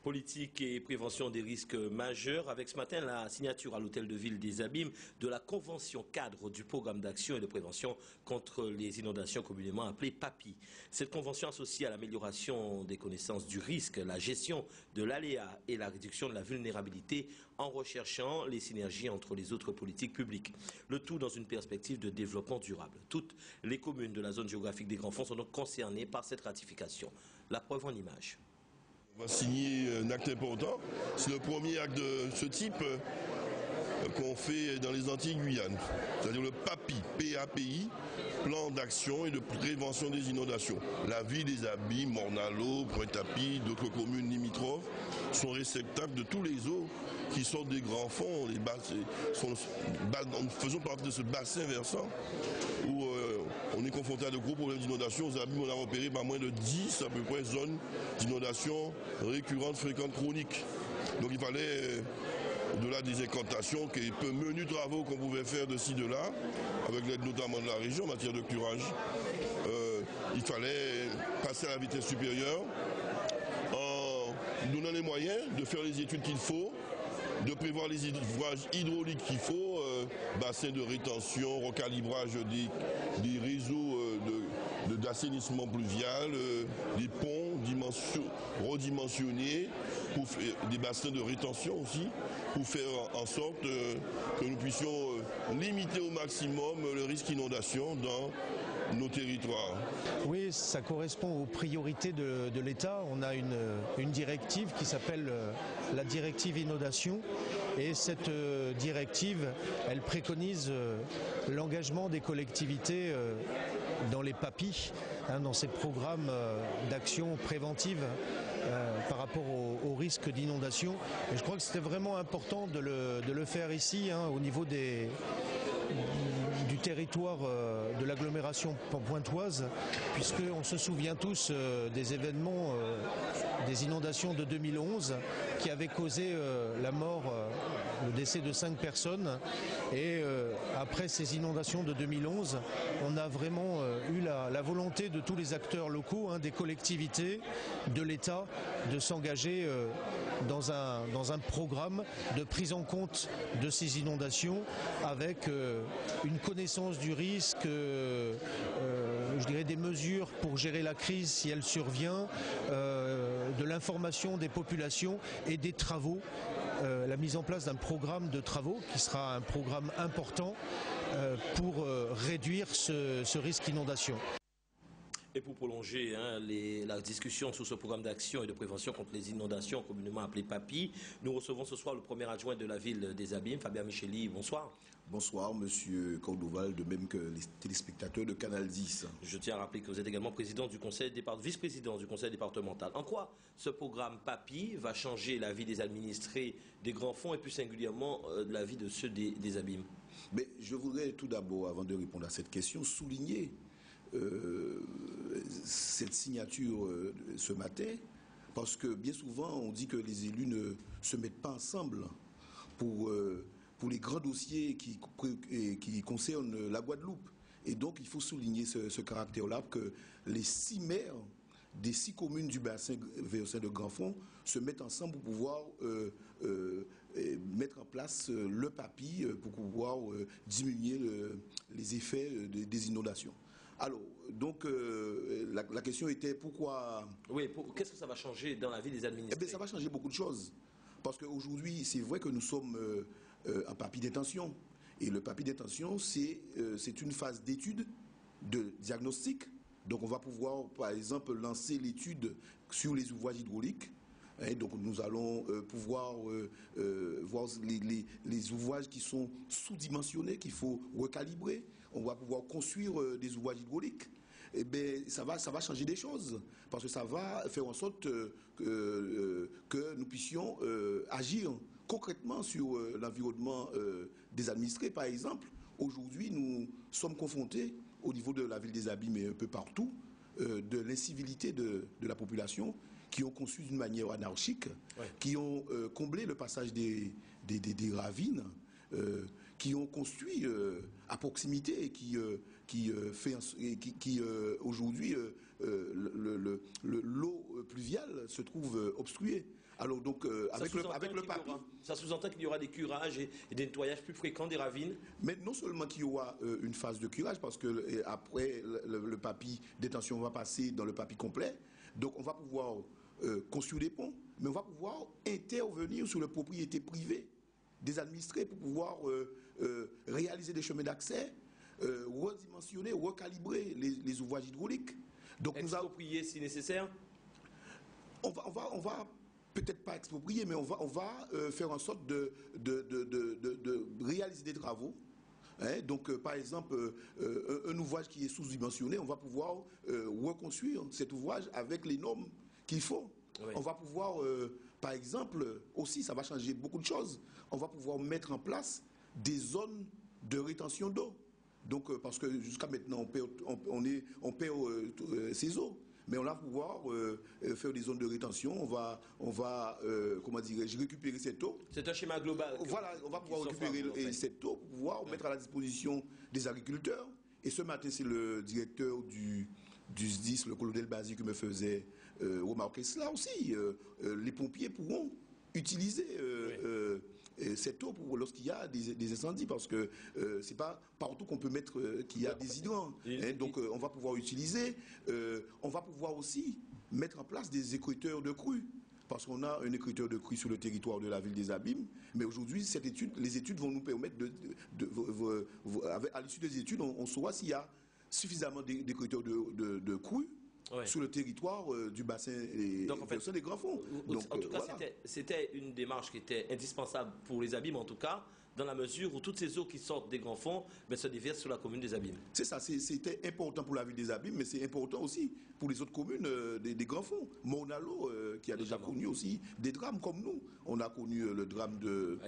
Politique et prévention des risques majeurs, avec ce matin la signature à l'hôtel de ville des Abîmes de la convention cadre du programme d'action et de prévention contre les inondations communément appelée PAPI. Cette convention associe à l'amélioration des connaissances du risque, la gestion de l'aléa et la réduction de la vulnérabilité en recherchant les synergies entre les autres politiques publiques. Le tout dans une perspective de développement durable. Toutes les communes de la zone géographique des Grands Fonds sont donc concernées par cette ratification. La preuve en images. On va signer un acte important. C'est le premier acte de ce type qu'on fait dans les Antilles Guyane. C'est-à-dire le PAPI, P-A-P-I, plan d'action et de prévention des inondations. La ville des Abîmes, Morne-à-l'Eau, Pointe-à-Pitre, d'autres communes limitrophes sont réceptacles de tous les eaux qui sortent des Grands Fonds. Nous faisons partie de ce bassin versant où on est confronté à de gros problèmes d'inondation. Aux Abîmes, on a repéré pas moins de 10 à peu près zones d'inondation récurrentes, fréquentes, chroniques. Donc il fallait, au-delà des incantations, quelques menus travaux qu'on pouvait faire de ci, de là, avec l'aide notamment de la région en matière de curage, il fallait passer à la vitesse supérieure en donnant les moyens de faire les études qu'il faut, de prévoir les ouvrages hydrauliques qu'il faut, bassins de rétention, recalibrage des réseaux d'assainissement pluvial, des ponts redimensionnés, des bassins de rétention aussi, pour faire en sorte que nous puissions limiter au maximum le risque d'inondation dans nos territoires. Oui, ça correspond aux priorités de l'État. On a une directive qui s'appelle la directive inondation. Et cette directive, elle préconise l'engagement des collectivités dans les PAPI, dans ces programmes d'action préventive par rapport au risque d'inondation. Et je crois que c'était vraiment important de le faire ici, au niveau du territoire de l'agglomération pointoise, puisqu'on se souvient tous des événements des inondations de 2011 qui avaient causé la mort, le décès de 5 personnes. Et après ces inondations de 2011, on a vraiment eu la volonté de tous les acteurs locaux, des collectivités, de l'État, de s'engager dans un programme de prise en compte de ces inondations avec une connaissance du risque, je dirais des mesures pour gérer la crise si elle survient, de l'information des populations et des travaux, la mise en place d'un programme de travaux qui sera un programme important pour réduire ce risque d'inondation. Et pour prolonger la discussion sur ce programme d'action et de prévention contre les inondations, communément appelé PAPI, nous recevons ce soir le premier adjoint de la ville des Abîmes, Fabien Micheli. Bonsoir. Bonsoir, monsieur Cordoval, de même que les téléspectateurs de Canal 10. Je tiens à rappeler que vous êtes également président du conseil vice-président du conseil départemental. En quoi ce programme PAPI va changer la vie des administrés des Grands Fonds et plus singulièrement la vie de ceux des Abîmes? Mais je voudrais tout d'abord, avant de répondre à cette question, souligner cette signature ce matin, parce que bien souvent on dit que les élus ne se mettent pas ensemble pour les grands dossiers qui concernent la Guadeloupe. Et donc il faut souligner ce caractère-là, que les 6 maires des 6 communes du bassin versant de Grands Fonds se mettent ensemble pour pouvoir mettre en place le PAPI pour pouvoir diminuer les effets des inondations. Alors, donc, la question était pourquoi... Oui, qu'est-ce que ça va changer dans la vie des administrés? Eh bien, ça va changer beaucoup de choses. Parce qu'aujourd'hui, c'est vrai que nous sommes en PAPI d'intention. Et le PAPI d'intention, c'est une phase d'étude, de diagnostic. Donc, on va pouvoir, par exemple, lancer l'étude sur les ouvrages hydrauliques. Donc nous allons pouvoir voir les ouvrages qui sont sous-dimensionnés, qu'il faut recalibrer. On va pouvoir construire des ouvrages hydrauliques. Eh bien, ça va changer des choses, parce que ça va faire en sorte que nous puissions agir concrètement sur l'environnement des administrés. Par exemple, aujourd'hui, nous sommes confrontés, au niveau de la ville des Abîmes et un peu partout, de l'incivilité de la population, qui ont conçu d'une manière anarchique, qui ont comblé le passage des ravines, qui ont construit à proximité et qui aujourd'hui l'eau pluviale se trouve obstruée. Alors donc avec le papi, ça sous-entend qu'il y aura des curages et des nettoyages plus fréquents des ravines. Mais non seulement qu'il y aura une phase de curage, parce que après le papi détention va passer dans le papi complet, donc on va pouvoir construire des ponts, mais on va pouvoir intervenir sur la propriété privée des administrés pour pouvoir réaliser des chemins d'accès, redimensionner, recalibrer les ouvrages hydrauliques. Donc exproprier si nécessaire. On va peut-être pas exproprier, mais on va faire en sorte de réaliser des travaux. Hein, donc, par exemple, un ouvrage qui est sous-dimensionné, on va pouvoir reconstruire cet ouvrage avec les normes qu'il faut. Oui. On va pouvoir, par exemple, aussi, ça va changer beaucoup de choses. On va pouvoir mettre en place des zones de rétention d'eau. Donc, parce que jusqu'à maintenant, on perd ces eaux. Mais on va pouvoir faire des zones de rétention, on va comment dirais-je, récupérer cette eau. C'est un schéma global. Voilà, on va pouvoir récupérer cette eau pour pouvoir mettre à la disposition des agriculteurs. Et ce matin, c'est le directeur du SDIS, le colonel Bazi, qui me faisait remarquer cela aussi. Les pompiers pourront utiliser cette eau lorsqu'il y a des incendies, parce que c'est pas partout qu'on peut mettre qu'il y a des hydrants. Hein, donc on va pouvoir utiliser, on va pouvoir aussi mettre en place des écruteurs de crues, parce qu'on a un écruteur de crues sur le territoire de la ville des Abîmes, mais aujourd'hui les études vont nous permettre à l'issue des études, on saura s'il y a suffisamment d'écruteurs de crues. Ouais. Sur le territoire du bassin et donc, en fait, des grands fonds. Donc, en tout cas, voilà. C'était une démarche qui était indispensable pour les Abîmes, en tout cas, dans la mesure où toutes ces eaux qui sortent des grands fonds se déversent sur la commune des Abîmes. C'est ça, c'était important pour la ville des Abîmes, mais c'est important aussi pour les autres communes des grands fonds. Monalo, qui a déjà connu aussi des drames comme nous. On a connu le drame du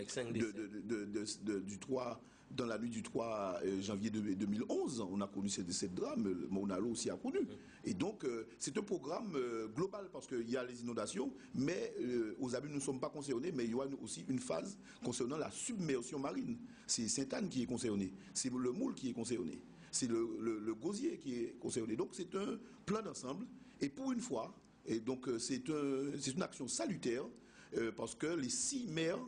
3... Dans la nuit du 3 janvier 2011, on a connu cette drame, Monalo aussi a connu. Et donc, c'est un programme global, parce qu'il y a les inondations, mais aux Abîmes, nous ne sommes pas concernés, mais il y aura aussi une phase concernant la submersion marine. C'est Sainte-Anne qui est concernée, c'est le Moule qui est concerné, c'est le Gosier qui est concerné. Donc, c'est un plan d'ensemble, et pour une fois, et donc c'est une action salutaire, parce que les 6 maires,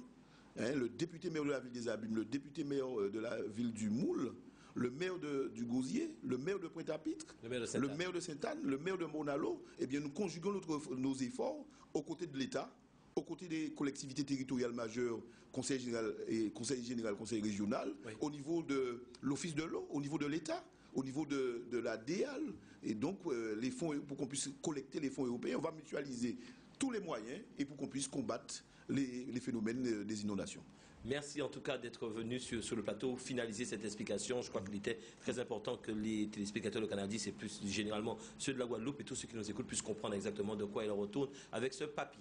hein, le député maire de la ville des Abîmes, le député maire de la ville du Moule, le maire du Gosier, le maire de Pointe-à-Pitre, le maire de Sainte-Anne, le maire de Monalo, eh bien nous conjuguons nos efforts aux côtés de l'État, aux côtés des collectivités territoriales majeures, conseil général, conseil régional, oui. Au niveau de l'office de l'eau, au niveau de l'État, au niveau de la DEAL, et donc les fonds, pour qu'on puisse collecter les fonds européens, on va mutualiser tous les moyens et pour qu'on puisse combattre les phénomènes des inondations. Merci en tout cas d'être venu sur le plateau finaliser cette explication. Je crois qu'il était très important que les téléspectateurs de Canal 10 et plus généralement ceux de la Guadeloupe et tous ceux qui nous écoutent puissent comprendre exactement de quoi il retourne avec ce papi.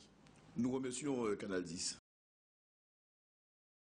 Nous remercions Canal 10.